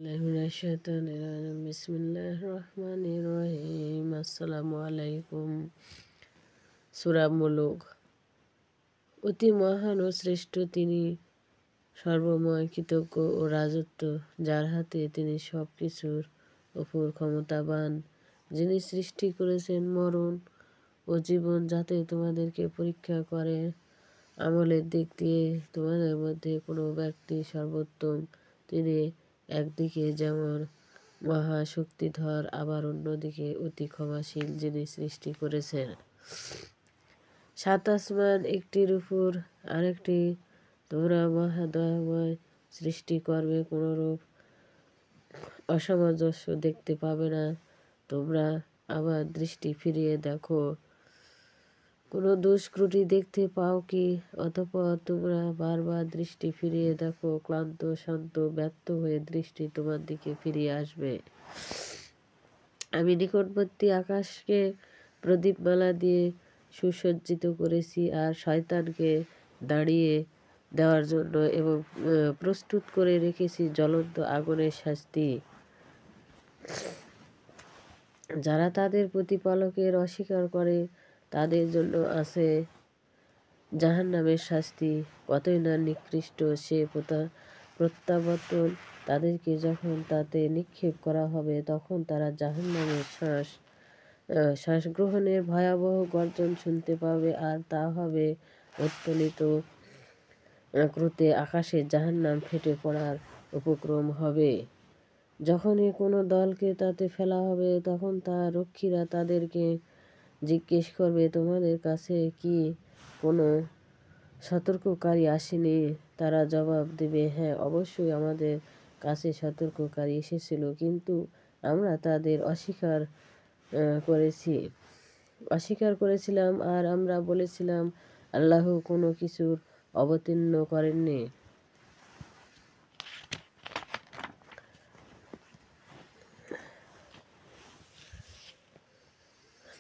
বিসমিল্লাহির রহমানির রহিম। আসসালামু আলাইকুম। সূরা মুলুক। অতি মহান ও শ্রেষ্ঠ তিনি, সর্বময়, কৃতজ্ঞ ও রাজত্ব যার হাতে, তিনি সব কিছুর ওপর ক্ষমতাবান, যিনি সৃষ্টি করেছেন মরণ ও জীবন যাতে তোমাদেরকে পরীক্ষা করে আমলের দিক দিয়ে তোমাদের মধ্যে কোনো ব্যক্তি সর্বোত্তম। তিনি একদিকে যেমন মহাশক্তিধর, আবার অন্যদিকে অতি ক্ষমাশীল, যিনি সৃষ্টি করেছেন সাত আসমান, একটির উপর আরেকটি। তোমরা মহাদয়াময় সৃষ্টিকর্মে কোনরূপ অসামঞ্জস্য দেখতে পাবে না। তোমরা আবার দৃষ্টি ফিরিয়ে দেখো, কোনো দুষ্ত্রুটি দেখতে পাও কি? অতঃপর তোমরা বারবার দৃষ্টি ফিরিয়ে দেখো, ক্লান্ত, শান্ত, ব্যর্থ হয়ে দৃষ্টি তোমার দিকে ফিরিয়ে আসবে। আমি নিকটবর্তী আকাশকে প্রদীপমালা দিয়ে সুসজ্জিত করেছি আর শয়তানকে দাঁড়িয়ে দেওয়ার জন্য এবং প্রস্তুত করে রেখেছি জ্বলন্ত আগুনের শাস্তি। যারা তাদের প্রতিপালকের অস্বীকার করে তাদের জন্য আছে জাহান্নামের শাস্তি, কতই না নিকৃষ্ট সে প্রত্যাবর্তন। তাদেরকে যখন তাতে নিক্ষেপ করা হবে তখন তারা জাহান্নামের শ্বাস গ্রহণের ভয়াবহ গর্জন শুনতে পাবে, আর তা হবে উত্তোলিত ক্রোধে আকাশে জাহান্নাম ফেটে পড়ার উপক্রম হবে। যখনই কোনো দলকে তাতে ফেলা হবে তখন তার রক্ষীরা তাদেরকে জিজ্ঞেস করবে, তোমাদের কাছে কি কোনো সতর্ককারী আসেনি? তারা জবাব দেবে, হ্যাঁ, অবশ্যই আমাদের কাছে সতর্ককারী এসেছিল, কিন্তু আমরা তাদের অস্বীকার করেছিলাম আর আমরা বলেছিলাম, আল্লাহ কোনো কিছুর অবতীর্ণ করেননি।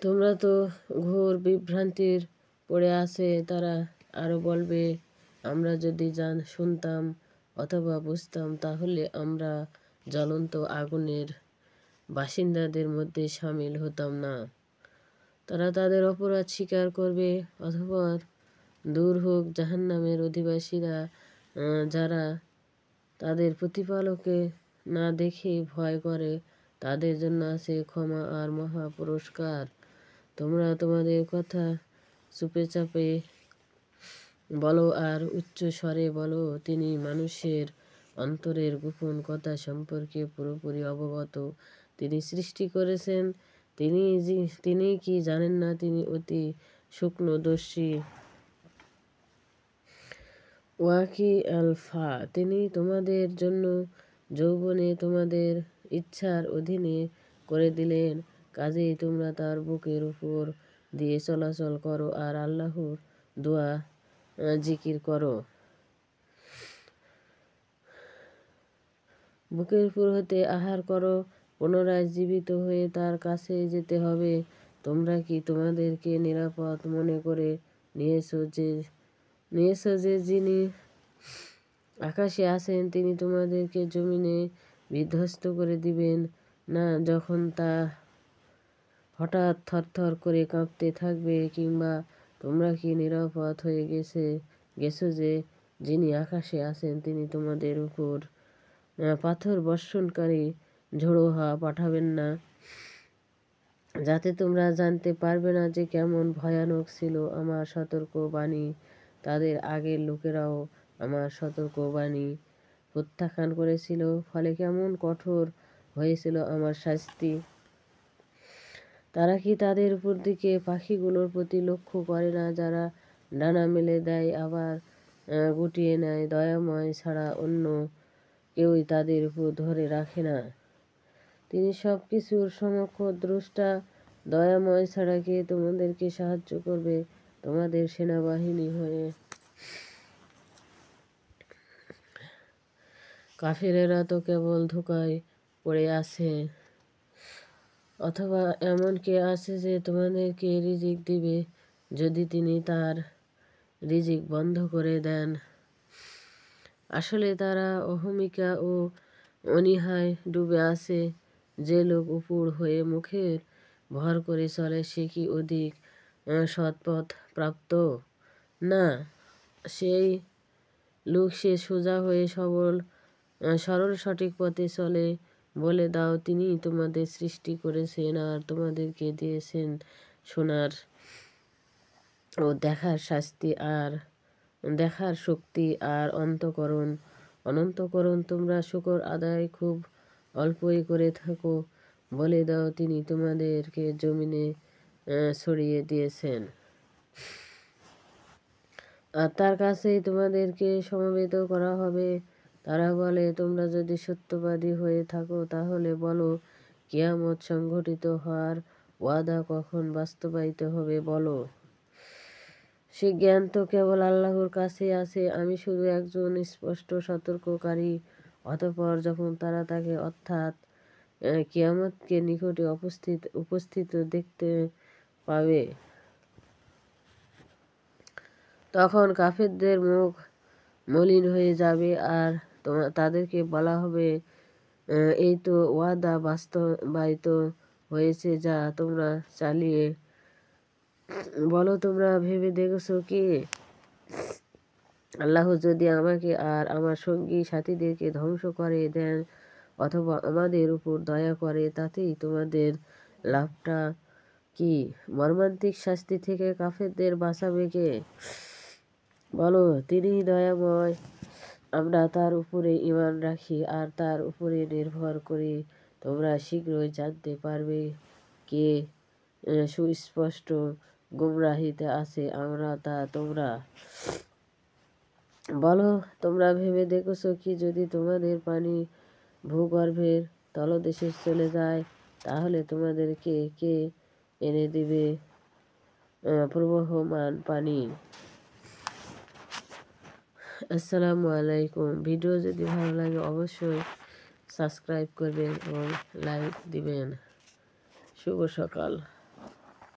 তোমরা তো ঘোর বিভ্রান্তির পড়ে আছে। তারা আরো বলবে, আমরা যদি শুনতাম অথবা বুঝতাম তাহলে আমরা জ্বলন্ত আগুনের বাসিন্দাদের মধ্যে সামিল হতাম না। তারা তাদের অপরাধ স্বীকার করবে। অতঃপর দূর হোক জাহান্নামের অধিবাসীরা, যারা তাদের প্রতিপালককে না দেখে ভয় করে। তাদের জন্য আছে ক্ষমা আর মহা পুরস্কার। তোমরা তোমাদের কথা চুপে চাপে বলো আর উচ্চ স্বরে বলো, তিনি মানুষের অন্তরের গোপন কথা সম্পর্কে পুরোপুরি অবগত। তিনি সৃষ্টি করেছেন, তিনি কি জানেন না? তিনি অতি সূক্ষ্মদর্শী। ওয়াকি আলফা, তিনি তোমাদের জন্য যৌবনে তোমাদের ইচ্ছার অধীনে করে দিলেন, কাজেই তোমরা তার বুকের উপর দিয়ে চলাচল করো আর আল্লাহর দোয়া জিকির করো। বুকের উপর হতে আহার করো, পুনরায় জীবিত হয়ে তার কাছে যেতে হবে। তোমরা কি তোমাদেরকে নিরাপদ মনে করে নিয়েছ যে যিনি আকাশে আছেন তিনি তোমাদেরকে জমিনে বিধ্বস্ত করে দিবেন না যখন তা হঠাৎ থরথর করে কাঁপতে থাকবে? কিংবা তোমরা কি নিরাপদ হয়ে গেছো যে যিনি আকাশে আছেন তিনি তোমাদের উপর পাথর বর্ষণকারী ঝোড়ো হাওয়া পাঠাবেন না, যাতে তোমরা জানতে পারবে না যে কেমন ভয়ানক ছিল আমার সতর্ক বাণী। তাদের আগের লোকেরাও আমার সতর্ক বাণী প্রত্যাখ্যান করেছিল, ফলে কেমন কঠোর হয়েছিল আমার শাস্তি। তারা কি তাদের উপর দিকে পাখিগুলোর প্রতি লক্ষ্য করে না, যারা ডানা মেলে দেয় আবার গুটিয়ে নেয়? দয়াময় ছাড়া অন্য কেউই তাদের উপর ধরে রাখে না। তিনি সব কিছুর সমক্ষ দ্রষ্টা। দয়াময় ছাড়া কে তোমাদেরকে সাহায্য করবে তোমাদের সেনাবাহিনী হয়ে? কাফিরেরা তো কেবল ধোঁকায় পড়ে আছে। অথবা এমন কে আছে যে তোমাদেরকে রিজিক দিবে যদি তিনি তার রিজিক বন্ধ করে দেন? আসলে তারা অহমিকা ও অনীহায় ডুবে আছে যে লোক উপুড় হয়ে মুখের ভর করে চলে, সে কি অধিক সৎপথ প্রাপ্ত? না, সেই লোক সে সোজা হয়ে সরল সঠিক পথে চলে। বলে দাও, তিনি তোমাদের সৃষ্টি করেছেন আর তোমাদেরকে দিয়েছেন শোনার ও দেখার শক্তি আর অনন্তকরণ। তোমরা শুকর আদায় খুব অল্পই করে থাকো। বলে দাও, তিনি তোমাদেরকে জমিনে ছড়িয়ে দিয়েছেন আর তার কাছেই তোমাদেরকে সমবেত করা হবে। তারা বলে, তোমরা যদি সত্যবাদী হয়ে থাকো তাহলে বলো, কিয়ামত সংঘটিত হওয়ার ওয়াদা কখন বাস্তবায়িত হবে বলো। সে জ্ঞান তো কেবল আল্লাহর কাছেই আছে। আমি শুধু একজন স্পষ্ট সতর্ককারী। অতঃপর যখন তারা তাকে অর্থাৎ কিয়ামতকে নিকটে উপস্থিত দেখতে পাবে, তখন কাফেরদের মুখ মলিন হয়ে যাবে আর তাদেরকে বলা হবে, এই তো ওয়াদা বাস্তবায়িত হয়েছে যা তোমরা চালিয়ে। বলো, তোমরা ভেবে দেখেছো কি, আল্লাহ যদি আমাকে আর আমার সঙ্গী সাথীদেরকে ধ্বংস করে দেন অথবা আমাদের উপর দয়া করে, তাতেই তোমাদের লাভটা কি? মর্মান্তিক শাস্তি থেকে কাফেরদের বাঁচাবে কে? বলো, তিনিই দয়াময়। আমরা তার উপরে ঈমান রাখি আর তার উপরে নির্ভর করি। তোমরা শীঘ্রই জানতে পারবে কে সুস্পষ্ট গুমরাহিতে আছে আমরা তা তোমরা। বলো, তোমরা ভেবে দেখেছো কি, যদি তোমাদের পানি ভূগর্ভের তলদেশে চলে যায় তাহলে তোমাদেরকে কে এনে দিবে প্রবহমান পানি? আসসালামু আলাইকুম। ভিডিও যদি ভালো লাগে অবশ্যই সাবস্ক্রাইব করবেন এবং লাইক দিবেন। শুভ সকাল।